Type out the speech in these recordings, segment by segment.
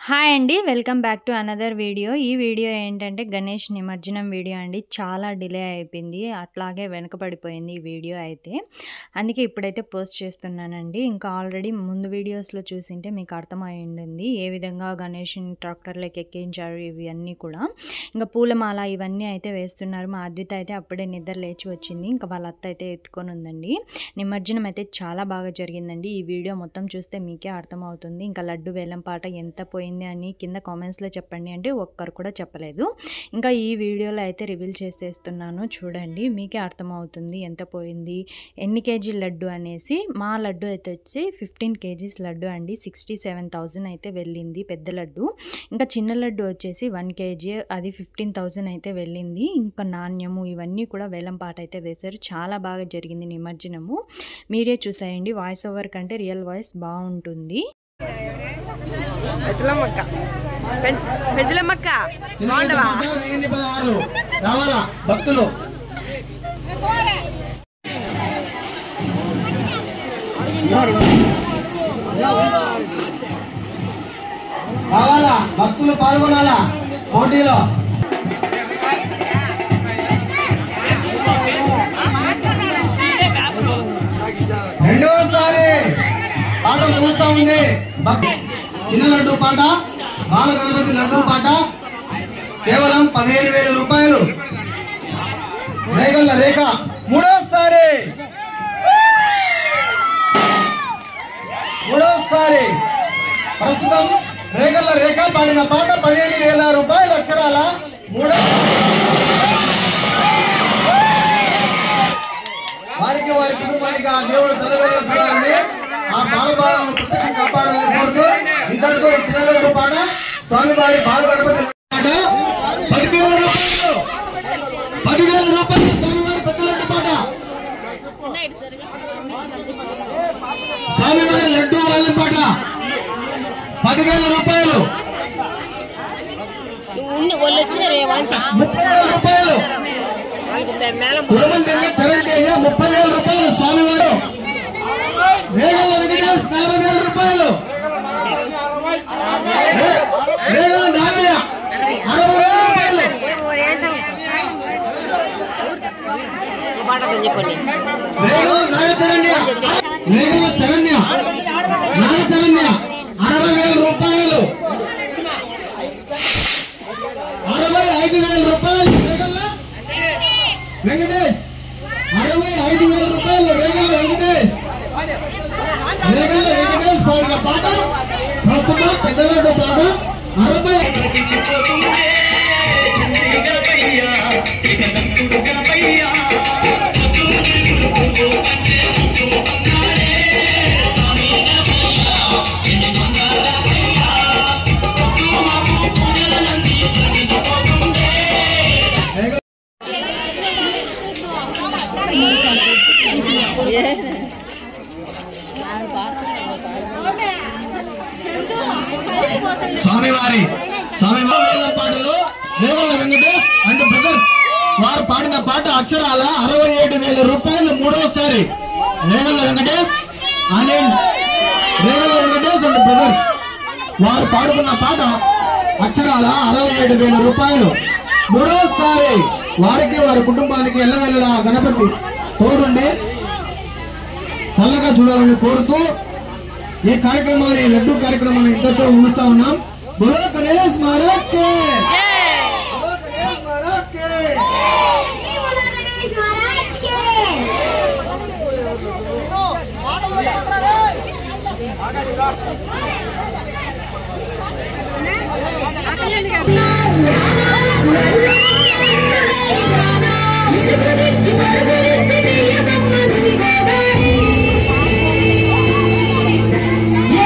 Hi అండి. Welcome back to another video. ఈ video ఏంటంటే గణేష్ నిమజ్జనం వీడియో అండి. చాలా డిలే అయిపోయింది. అట్లాగే వెనకబడిపోయింది ఈ వీడియో అయితే. అందుకే ఇప్పుడైతే పోస్ట్ చేస్తున్నానండి. ఇంకా ఆల్రెడీ ముందు వీడియోస్‌లో చూసింటే మీకు అర్థమై ఉంటుంది. ఏ విధంగా గణేష్‌ని ట్రాక్టర్‌లోకి ఎక్కించారు ఇవన్నీ కూడా. ఇంకా పూలమాల ఇవన్నీ అయితే వేస్తున్నారు. మా అద్విత అయితే అప్పుడే నిద్ర లేచి వచ్చింది. ఇంకా వాళ్ళ అత్త అయితే ఎత్తుకొని ఉందండి. నిమజ్జనం అయితే చాలా బాగా జరిగిందండి. ఈ వీడియో మొత్తం చూస్తే మీకే అర్థమవుతుంది. ఇంకా లడ్డు వేలం పాట ఎంత పోయింది అని కింద కామెంట్స్లో చెప్పండి అంటే ఒక్కరు కూడా చెప్పలేదు. ఇంకా ఈ వీడియోలో అయితే రివీల్ చేసేస్తున్నాను చూడండి, మీకే అర్థమవుతుంది ఎంత పోయింది, ఎన్ని కేజీ లడ్డు అనేసి. మా లడ్డు అయితే వచ్చి 15 కేజీస్ లడ్డు అండి. 67,000 అయితే వెళ్ళింది పెద్ద లడ్డు. ఇంకా చిన్న లడ్డు వచ్చేసి 1 కేజీ, అది 15,000 అయితే వెళ్ళింది. ఇంకా నాణ్యము ఇవన్నీ కూడా వేలం పాట అయితే వేశారు. చాలా బాగా జరిగింది నిమజ్జనము. మీరే చూసేయండి. వాయిస్ ఓవర్ కంటే రియల్ వాయిస్ బాగుంటుంది. పెంచలమ్మక్క బాగుండవా రావాలా భక్తులు రావాలా భక్తులు పాల్గొనాలా పోటీలో. రెండోసారి పాట చూస్తా ఉంది. చిన్న లడ్డు పాట, బాల గణపతి లడ్డు పాట కేవలం 15,000 రూపాయలు. రేగల్ల రేఖ మూడోసారి ప్రస్తుతం రేగల్ల రేఖ పాడిన పాట 15,000 రూపాయలు అక్షరాల. వారికి వారి కుటుంబానికి ఆ దేవుడు చదవేలా చూడాలని, ఆ బాలబాలను ప్రత్యక్షం కాపాడాలని కోరుతూ ఇంతటితో చిన్న లడ్డు పాట స్వామివారి బాల గణపతి పాట 10,000 రూపాయలు. 10,000 రూపాయలు స్వామివారి పెద్ద లడ్డు పాట. స్వామివారి లడ్డు వాళ్ళ పాట 10,000 రూపాయలు. 30,000 రూపాయలు. కుటుంబం తిరిగి కరెంట్ 30,000 రూపాయలు. స్వామివారు వేగల వెంకటేష్ 40,000 రూపాయలు. వేగల నాగయ్య 60,000 రూపాయలు. వేగల నాగచరణ్య 60,000 రూపాయలు. 65,000 రూపాయలు. వెంకటేష్ 65,000 రూపాయలు. రేగల్ల వెంకటేష్ పాడిన పాట ప్రస్తుతం పెద్ద లడ్డు పాట 60. స్వామివారి వేలం పాటలో రేగల్ల వెంకటేష్ అండ్ బ్రదర్స్ వారు పాడిన పాట అక్షరాల 67,000 రూపాయలు. మూడోసారి రేగల్ల వెంకటేష్ అండ్ బ్రదర్స్ వారు పాడుకున్న పాట అక్షరాల 67,000 రూపాయలు. మూడోసారి వారికి వారి కుటుంబానికి ఎల్లవెల్లలా గణపతి తోడుండి చల్లగా చూడాలని కోరుతూ ఈ కార్యక్రమాన్ని, లడ్డు కార్యక్రమాన్ని ఇంతతో ఊహిస్తా ఉన్నాం. బోలో గణేష్ మహారాజ్ కే జై. బోలో గణేష్ మహారాజ్ కే జై. బోలో గణేష్ మహారాజ్ కే ఏ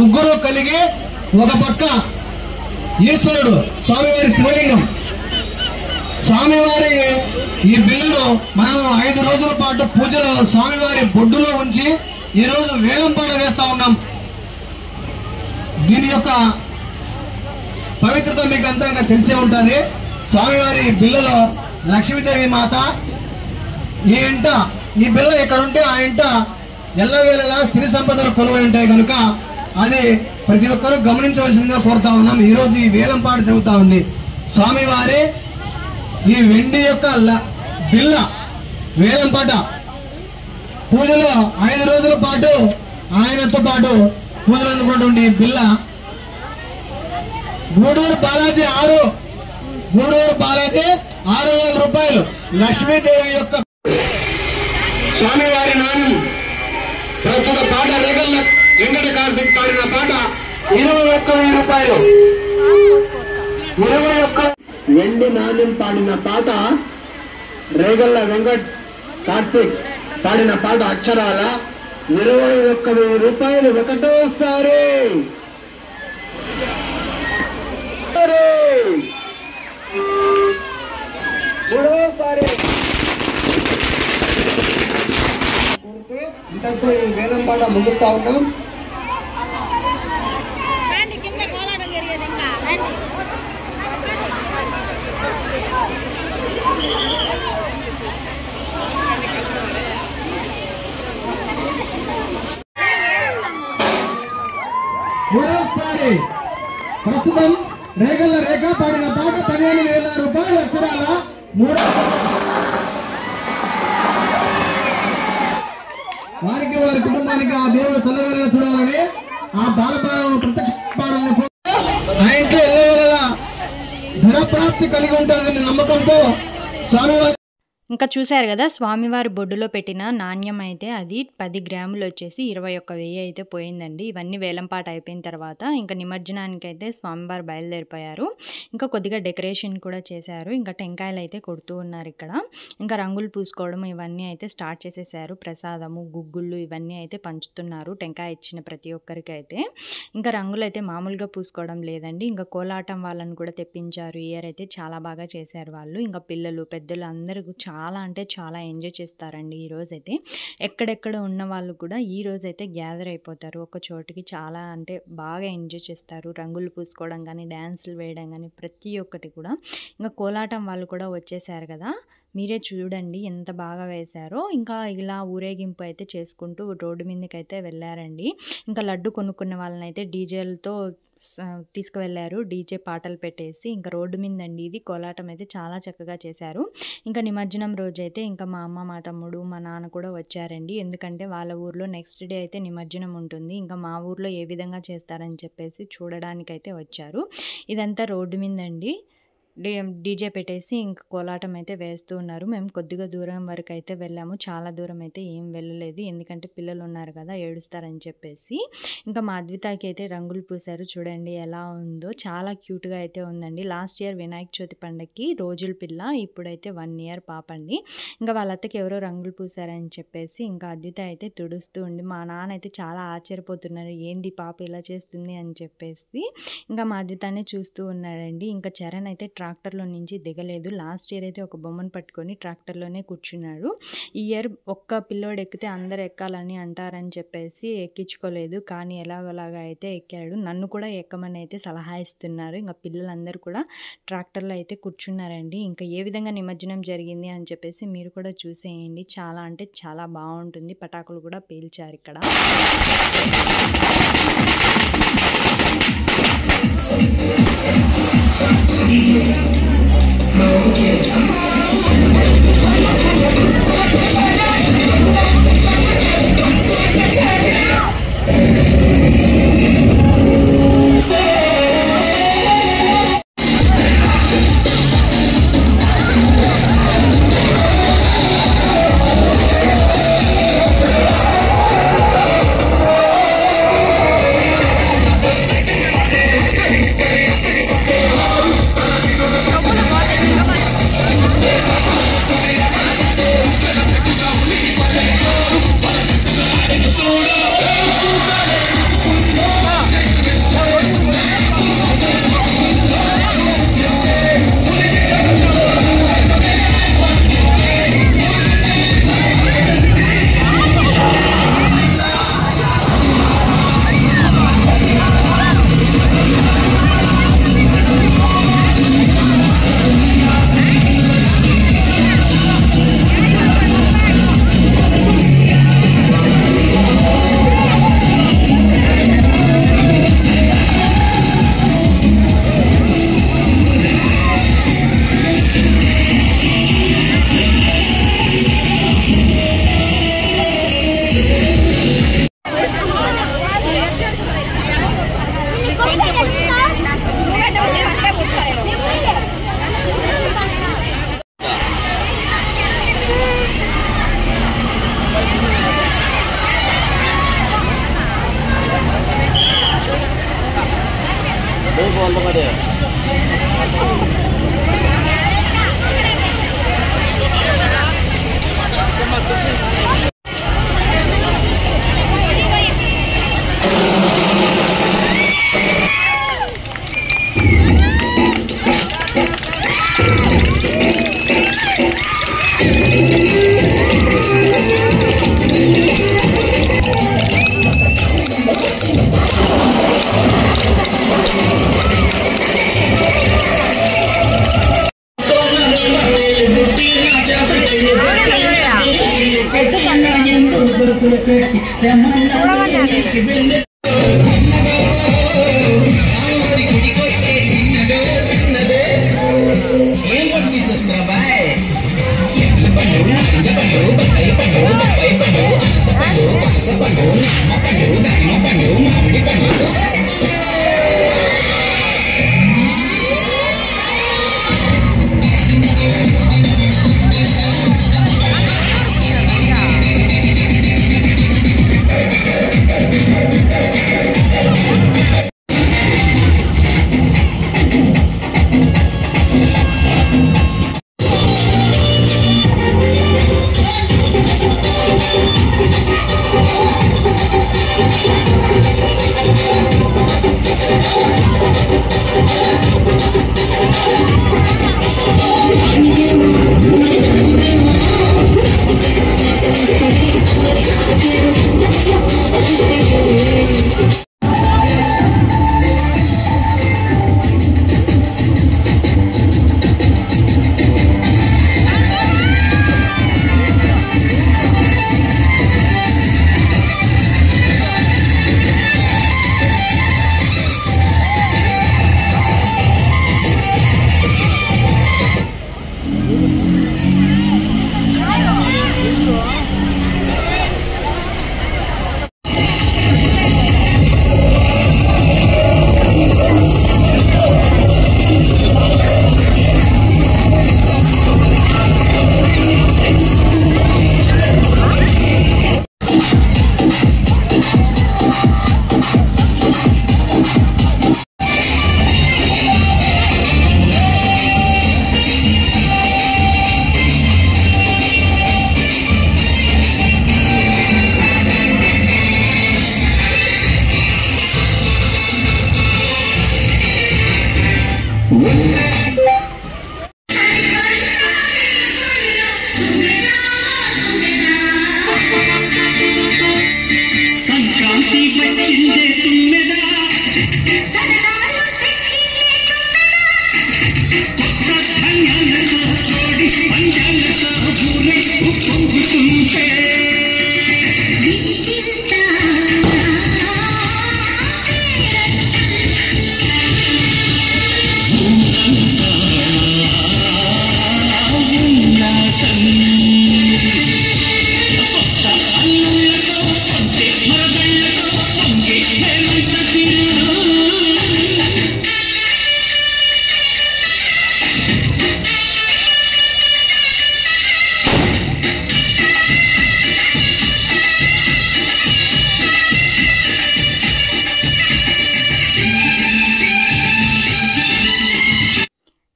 ముగ్గురు కలిగి ఒక పక్క ఈశ్వరుడు స్వామివారి శివలింగం. స్వామివారి ఈ బిల్లును మనం 5 రోజుల పాటు పూజలో స్వామివారి బొడ్డులో ఉంచి ఈ రోజు వేలంపాట వేస్తా ఉన్నాం. దీని యొక్క పవిత్రత మీకు అంతా తెలిసే ఉంటుంది. స్వామివారి బిల్లలో లక్ష్మీదేవి మాత ఈ ఇంట ఈ బిల్ల ఎక్కడ ఉంటే ఆ ఇంట ఎల్లవేళలా సిరి సంపదలు కొలువై ఉంటాయి కనుక అది ప్రతి ఒక్కరూ గమనించవలసిందిగా కోరుతా ఉన్నాం. ఈ రోజు ఈ వేలంపాట జరుగుతా ఉంది. స్వామివారి ఈ వెండి యొక్క బిల్ల వేలంపాట పూజలో 5 రోజుల పాటు ఆయనతో పాటు పూజలు అందుకున్నటువంటి బిల్ల గూడూరు బాలాజీ 6,000 రూపాయలు. లక్ష్మీదేవి యొక్క స్వామివారి నాణ్యం ప్రస్తుత పాట రేగల్ల వెంకట కార్తిక్ పాడిన పాట 21,000 రూపాయలు. 21 వెండి నాణ్యం పాడిన పాట రేగల్ల వెంకట కార్తిక్ పాడిన పాట అక్షరాల 21,000 రూపాయలు. ఒకటోసారి మూడోసారి ఇంతటితో ఈ వేలం పాట ముగిస్తా ఉన్నాం. మూడోసారి ప్రస్తుతం రేగల్ల రేఖ పాడిన పాట 15,000 రూపాయలు అక్షరాల. వారికి వారి కుటుంబానికి ఆ దేవుడు చల్లవేళ చూడాలని ఆ బాలబాలను ప్రత్యక్షపాడాలని ఆ ఇంట్లో ఎల్లవేళలా ధనప్రాప్తి కలిగి ఉంటుందని నమ్మకంతో స్వామివారి ఇంకా చూశారు కదా స్వామివారి బొడ్డులో పెట్టిన నాణ్యం అయితే అది 10 గ్రాములు వచ్చేసి 21,000 అయితే పోయిందండి. ఇవన్నీ వేలంపాట అయిపోయిన తర్వాత ఇంకా నిమజ్జనానికి అయితే స్వామివారు బయలుదేరిపోయారు. ఇంకా కొద్దిగా డెకరేషన్ కూడా చేశారు. ఇంకా టెంకాయలు అయితే కొడుతూ ఉన్నారు ఇక్కడ. ఇంకా రంగులు పూసుకోవడం ఇవన్నీ అయితే స్టార్ట్ చేసేసారు. ప్రసాదము గుగ్గుళ్ళు ఇవన్నీ అయితే పంచుతున్నారు టెంకాయ ఇచ్చిన ప్రతి ఒక్కరికి అయితే. ఇంకా రంగులు అయితే మామూలుగా పూసుకోవడం లేదండి. ఇంకా కోలాటం వాళ్ళని కూడా తెప్పించారు. ఇయర్ అయితే చాలా బాగా చేశారు వాళ్ళు. ఇంకా పిల్లలు పెద్దలు అందరూ చాలా అంటే చాలా ఎంజాయ్ చేస్తారండి ఈరోజైతే. ఎక్కడెక్కడ ఉన్న వాళ్ళు కూడా ఈరోజైతే గ్యాదర్ అయిపోతారు ఒక చోటికి. చాలా అంటే బాగా ఎంజాయ్ చేస్తారు. రంగులు పూసుకోవడం కానీ డ్యాన్సులు వేయడం కానీ ప్రతి ఒక్కటి కూడా. ఇంకా కోలాటం వాళ్ళు కూడా వచ్చేసారు కదా, మీరే చూడండి ఎంత బాగా వేశారో. ఇంకా ఇలా ఊరేగింపు అయితే చేసుకుంటూ రోడ్డు మీదకి అయితే వెళ్ళారండి. ఇంకా లడ్డు కొనుక్కున్న వాళ్ళని అయితే డీజేలతో తీసుకువెళ్ళారు. డీజే పాటలు పెట్టేసి ఇంకా రోడ్డు మీదండి ఇది కోలాటం అయితే చాలా చక్కగా చేశారు. ఇంకా నిమజ్జనం రోజైతే ఇంకా మా అమ్మ మా తమ్ముడు మా నాన్న కూడా వచ్చారండి. ఎందుకంటే వాళ్ళ ఊర్లో నెక్స్ట్ డే అయితే నిమజ్జనం ఉంటుంది. ఇంకా మా ఊర్లో ఏ విధంగా చేస్తారని చెప్పేసి చూడడానికైతే వచ్చారు. ఇదంతా రోడ్డు మీదండి డీజే పెట్టేసి ఇంకా కోలాటం అయితే వేస్తూ ఉన్నారు. మేము కొద్దిగా దూరం వరకు అయితే వెళ్ళాము. చాలా దూరం అయితే ఏం వెళ్ళలేదు. ఎందుకంటే పిల్లలు ఉన్నారు కదా ఏడుస్తారని చెప్పేసి. ఇంకా మా అద్వితాకి అయితే రంగులు పూసారు. చూడండి ఎలా ఉందో, చాలా క్యూట్గా అయితే ఉందండి. లాస్ట్ ఇయర్ వినాయక చవితి పండగకి రోజుల పిల్ల, ఇప్పుడైతే 1 ఇయర్ పాప అండి. ఇంకా వాళ్ళకి ఎవరో రంగులు పూసారని చెప్పేసి ఇంకా అద్విత అయితే తుడుస్తూ ఉండి మా నాన్న అయితే చాలా ఆశ్చర్యపోతున్నారు, ఏంది పాప ఇలా చేస్తుంది అని చెప్పేసి. ఇంకా మా అద్వితాన్ని చూస్తూ ఉన్నాడండి. ఇంకా చరణ్ అయితే ట్రాక్టర్లో నుంచి దిగలేదు. లాస్ట్ ఇయర్ అయితే ఒక బొమ్మను పట్టుకొని ట్రాక్టర్లోనే కూర్చున్నాడు. ఈ ఇయర్ ఒక్క పిల్లోడు ఎక్కితే అందరు ఎక్కాలని అంటారని చెప్పేసి ఎక్కించుకోలేదు. కానీ ఎలాగోలాగా అయితే ఎక్కాడు. నన్ను కూడా ఎక్కమని అయితే సలహా ఇస్తున్నారు. ఇంకా పిల్లలందరూ కూడా ట్రాక్టర్లో అయితే కూర్చున్నారండి. ఇంకా ఏ విధంగా నిమజ్జనం జరిగింది అని చెప్పేసి మీరు కూడా చూసేయండి. చాలా అంటే చాలా బాగుంటుంది. పటాకులు కూడా పేల్చారు ఇక్కడ.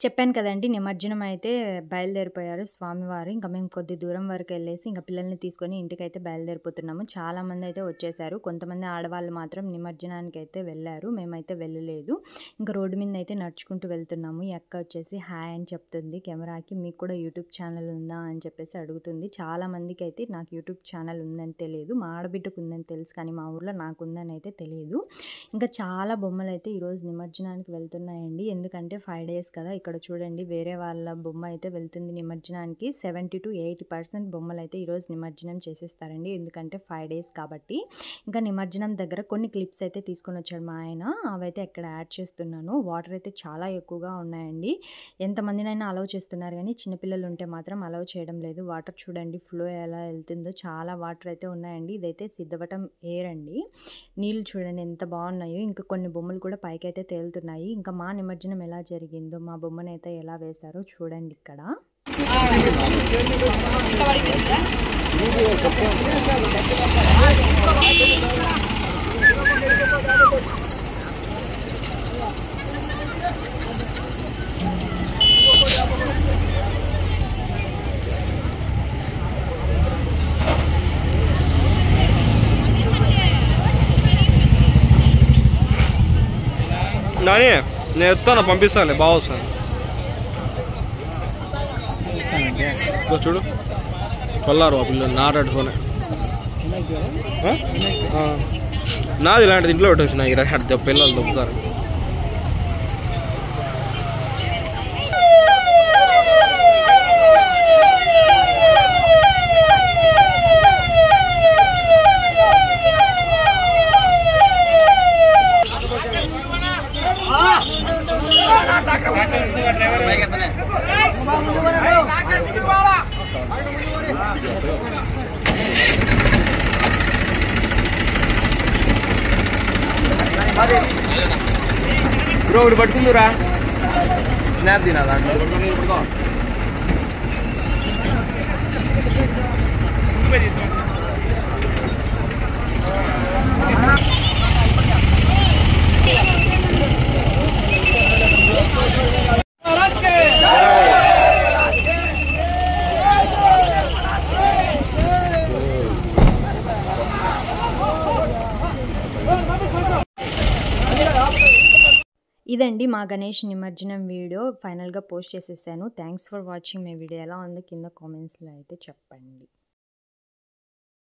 చెప్పాను కదండి నిమజ్జనం అయితే బయలుదేరిపోయారు స్వామివారు. ఇంకా మేము కొద్ది దూరం వరకు వెళ్ళేసి ఇంకా పిల్లల్ని తీసుకొని ఇంటికైతే బయలుదేరిపోతున్నాము. చాలామంది అయితే వచ్చేసారు. కొంతమంది ఆడవాళ్ళు మాత్రం నిమజ్జనానికి అయితే వెళ్ళారు. మేమైతే వెళ్ళలేదు. ఇంకా రోడ్డు మీద అయితే నడుచుకుంటూ వెళ్తున్నాము. ఈ అక్క వచ్చేసి హాయ్ అని చెప్తుంది కెమెరాకి. మీకు కూడా యూట్యూబ్ ఛానల్ ఉందా అని చెప్పేసి అడుగుతుంది. చాలామందికి అయితే నాకు యూట్యూబ్ ఛానల్ ఉందని తెలియదు. మా ఆడబిడ్డకు ఉందని తెలుసు, కానీ మా ఊర్లో నాకు ఉందని అయితే తెలియదు. ఇంకా చాలా బొమ్మలు అయితే ఈరోజు నిమజ్జనానికి వెళ్తున్నాయండి. ఎందుకంటే 5 days కదా. ఇక్కడ చూడండి వేరే వాళ్ళ బొమ్మ అయితే వెళ్తుంది నిమజ్జనానికి. 70 to 80% బొమ్మలు అయితే ఈరోజు నిమజ్జనం చేసేస్తారండి. ఎందుకంటే 5 days కాబట్టి. ఇంకా నిమజ్జనం దగ్గర కొన్ని క్లిప్స్ అయితే తీసుకొని వచ్చాడు మా ఆయన. అవైతే ఇక్కడ యాడ్ చేస్తున్నాను. వాటర్ అయితే చాలా ఎక్కువగా ఉన్నాయండి. ఎంతమందినైనా అలౌ చేస్తున్నారు, కానీ చిన్నపిల్లలు ఉంటే మాత్రం అలౌ చేయడం లేదు. వాటర్ చూడండి ఫ్లో ఎలా వెళ్తుందో. చాలా వాటర్ అయితే ఉన్నాయండి. ఇదైతే సిద్ధవటం ఎయిర్ అండి. నీళ్ళు చూడండి ఎంత బాగున్నాయో. ఇంకా కొన్ని బొమ్మలు కూడా పైకి అయితే తేలుతున్నాయి. ఇంకా మా నిమజ్జనం ఎలా జరిగిందో, మా బొమ్మనైతే ఎలా వేశారో చూడండి ఇక్కడ. నాని నేను ఎత్తాను పంపిస్తానులే బాగా వస్తాను చూడు కొల్లారు ఆ పిల్లలు నారాడు ఫోనే నాది ఇలాంటిది ఇంట్లో పెట్టొచ్చు ఇక్కడ పిల్లలు దొబ్బుతారు బ్రో ఒకటి పట్టుకుందురా స్నాప్ తినా దాంట్లో ఇదండి మా గణేష్ నిమజ్జనం వీడియో ఫైనల్గా పోస్ట్ చేసేసాను. Thanks for watching my video. ఎలా ఉందో కింద కామెంట్స్లో అయితే చెప్పండి.